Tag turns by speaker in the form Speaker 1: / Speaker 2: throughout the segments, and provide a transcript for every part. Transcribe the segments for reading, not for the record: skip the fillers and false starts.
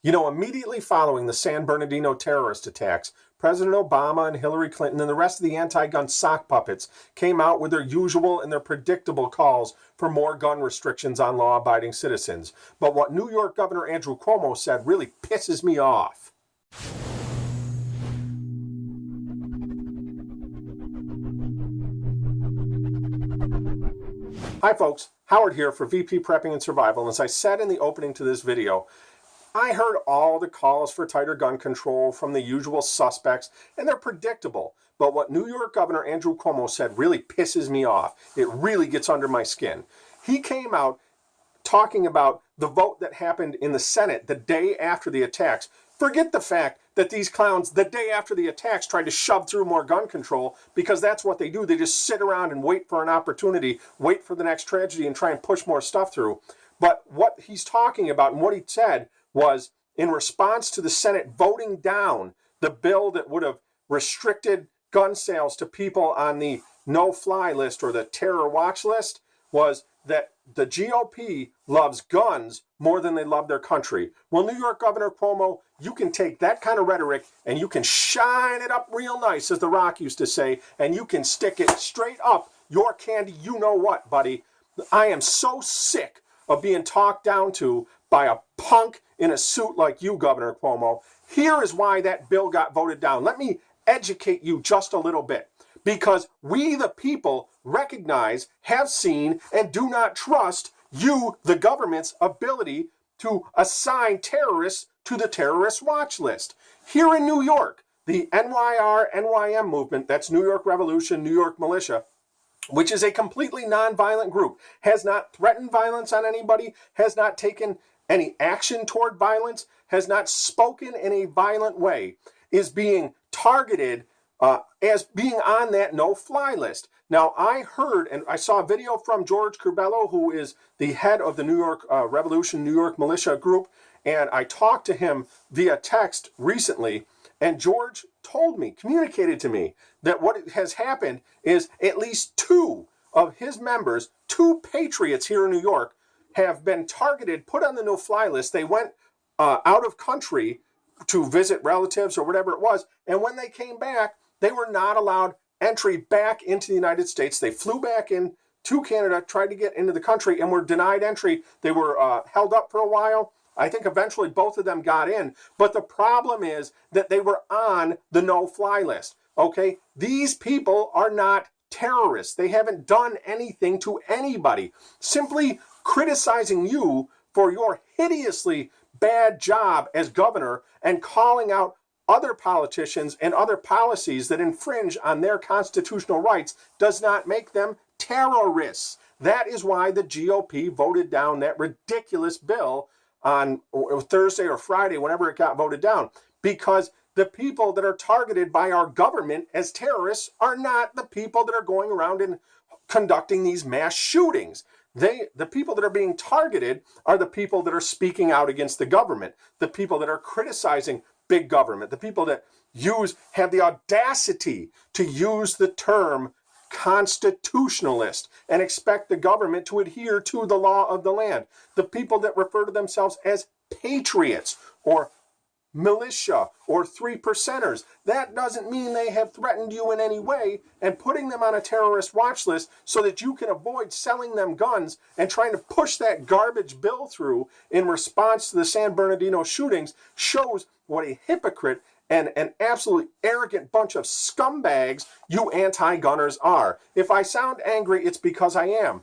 Speaker 1: You know, immediately following the San Bernardino terrorist attacks, President Obama and Hillary Clinton and the rest of the anti-gun sock puppets came out with their usual and their predictable calls for more gun restrictions on law-abiding citizens. But what New York Governor Andrew Cuomo said really pisses me off. Hi folks, Howard here for VP Prepping and Survival, and as I said in the opening to this video, I heard all the calls for tighter gun control from the usual suspects, and they're predictable. But what New York Governor Andrew Cuomo said really pisses me off. It really gets under my skin. He came out talking about the vote that happened in the Senate the day after the attacks. Forget the fact that these clowns, the day after the attacks, tried to shove through more gun control, because that's what they do. They just sit around and wait for an opportunity, wait for the next tragedy, and try and push more stuff through. But what he's talking about and what he said was in response to the Senate voting down the bill that would have restricted gun sales to people on the no-fly list or the terror watch list, was that the GOP loves guns more than they love their country. Well, New York Governor Cuomo, you can take that kind of rhetoric and you can shine it up real nice, as The Rock used to say, and you can stick it straight up your candy you-know-what, buddy. I am so sick of being talked down to by a punk in a suit like you, Governor Cuomo. Here is why that bill got voted down. Let me educate you just a little bit. Because we, the people, recognize, have seen, and do not trust you, the government's ability to assign terrorists to the terrorist watch list. Here in New York, the NYR-NYM movement, that's New York Revolution, New York Militia, which is a completely nonviolent group, has not threatened violence on anybody, has not taken any action toward violence, has not spoken in a violent way, is being targeted as being on that no-fly list. Now, I heard, and I saw a video from George Curbelo, who is the head of the New York Revolution, New York Militia Group, and I talked to him via text recently, and George told me, communicated to me, that what has happened is at least two of his members, two patriots here in New York, have been targeted, put on the no-fly list. They went out of country to visit relatives or whatever it was, and when they came back, they were not allowed entry back into the United States. They flew back in to Canada, tried to get into the country, and were denied entry. They were held up for a while. I think eventually both of them got in. But the problem is that they were on the no-fly list. Okay? These people are not terrorists. They haven't done anything to anybody. Simply criticizing you for your hideously bad job as governor and calling out other politicians and other policies that infringe on their constitutional rights does not make them terrorists. That is why the GOP voted down that ridiculous bill on Thursday or Friday, whenever it got voted down, because the people that are targeted by our government as terrorists are not the people that are going around and conducting these mass shootings. The people that are being targeted are the people that are speaking out against the government, the people that are criticizing big government, the people that have the audacity to use the term constitutionalist and expect the government to adhere to the law of the land, the people that refer to themselves as patriots or militia or 3%ers. That doesn't mean they have threatened you in any way, and putting them on a terrorist watch list so that you can avoid selling them guns and trying to push that garbage bill through in response to the San Bernardino shootings shows what a hypocrite and an absolutely arrogant bunch of scumbags you anti-gunners are. If I sound angry, it's because I am.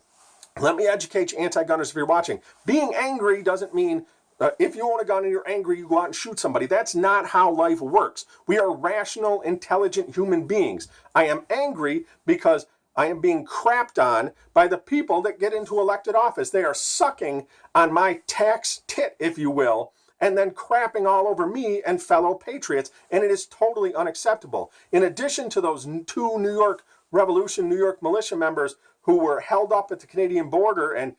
Speaker 1: Let me educate you anti-gunners if you're watching. Being angry doesn't mean if you own a gun and you're angry, you go out and shoot somebody. That's not how life works. We are rational, intelligent human beings. I am angry because I am being crapped on by the people that get into elected office. They are sucking on my tax tit, if you will, and then crapping all over me and fellow patriots, and it is totally unacceptable. In addition to those two New York Revolution, New York Militia members who were held up at the Canadian border and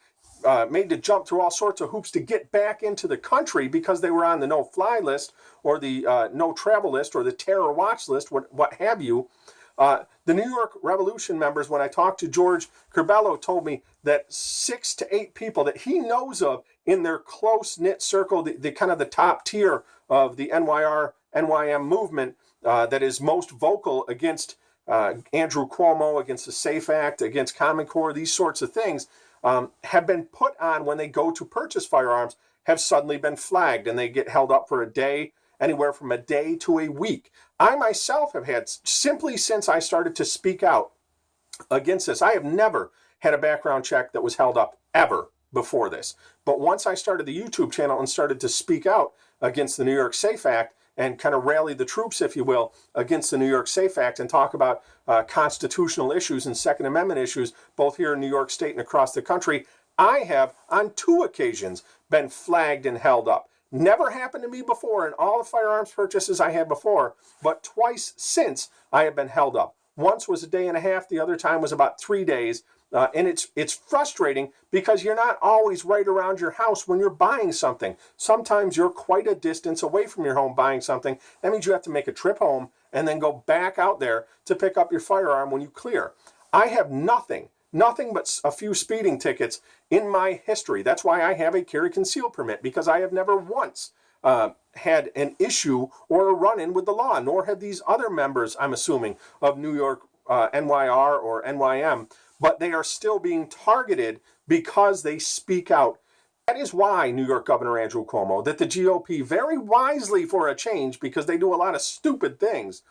Speaker 1: made to jump through all sorts of hoops to get back into the country because they were on the no-fly list or the no-travel list or the terror watch list, what have you. The New York Revolution members, when I talked to George Curbelo, told me that 6 to 8 people that he knows of in their close-knit circle, the kind of the top tier of the NYM movement that is most vocal against Andrew Cuomo, against the SAFE Act, against Common Core, these sorts of things, have been put on when they go to purchase firearms, have suddenly been flagged, and they get held up for a day, anywhere from a day to a week. I myself have had, simply since I started to speak out against this, I have never had a background check that was held up ever before this. But once I started the YouTube channel and started to speak out against the New York SAFE Act and kind of rally the troops, if you will, against the New York SAFE Act and talk about constitutional issues and Second Amendment issues, both here in New York State and across the country, I have on 2 occasions been flagged and held up. Never happened to me before in all the firearms purchases I had before, but twice since I have been held up. Once was a day and a half, the other time was about 3 days. And it's frustrating because you're not always right around your house when you're buying something. Sometimes you're quite a distance away from your home buying something. That means you have to make a trip home and then go back out there to pick up your firearm when you clear. I have nothing but a few speeding tickets in my history. That's why I have a carry conceal permit, because I have never once had an issue or a run-in with the law, nor have these other members, I'm assuming, of New York NYR or NYM, but they are still being targeted because they speak out. That is why New York Governor Andrew Cuomo, that the GOP, very wisely for a change, because they do a lot of stupid things,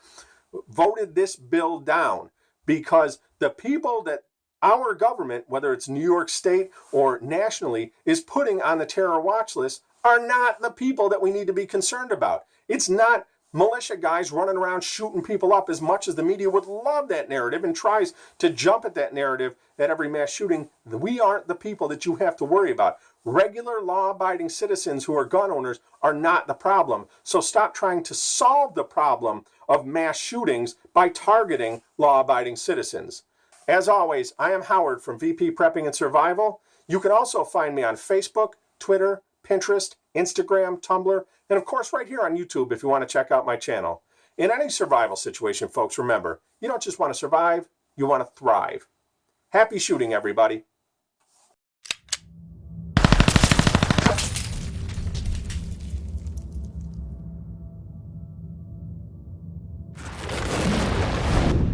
Speaker 1: voted this bill down, because the people that our government, whether it's New York State or nationally, is putting on the terror watch list are not the people that we need to be concerned about. It's not militia guys running around shooting people up, as much as the media would love that narrative and tries to jump at that narrative at every mass shooting. We aren't the people that you have to worry about. Regular law-abiding citizens who are gun owners are not the problem. So stop trying to solve the problem of mass shootings by targeting law-abiding citizens. As always, I am Howard from VP Prepping and Survival. You can also find me on Facebook, Twitter, Pinterest, Instagram, Tumblr, and of course right here on YouTube if you want to check out my channel. In any survival situation, folks, remember, you don't just want to survive, you want to thrive. Happy shooting, everybody.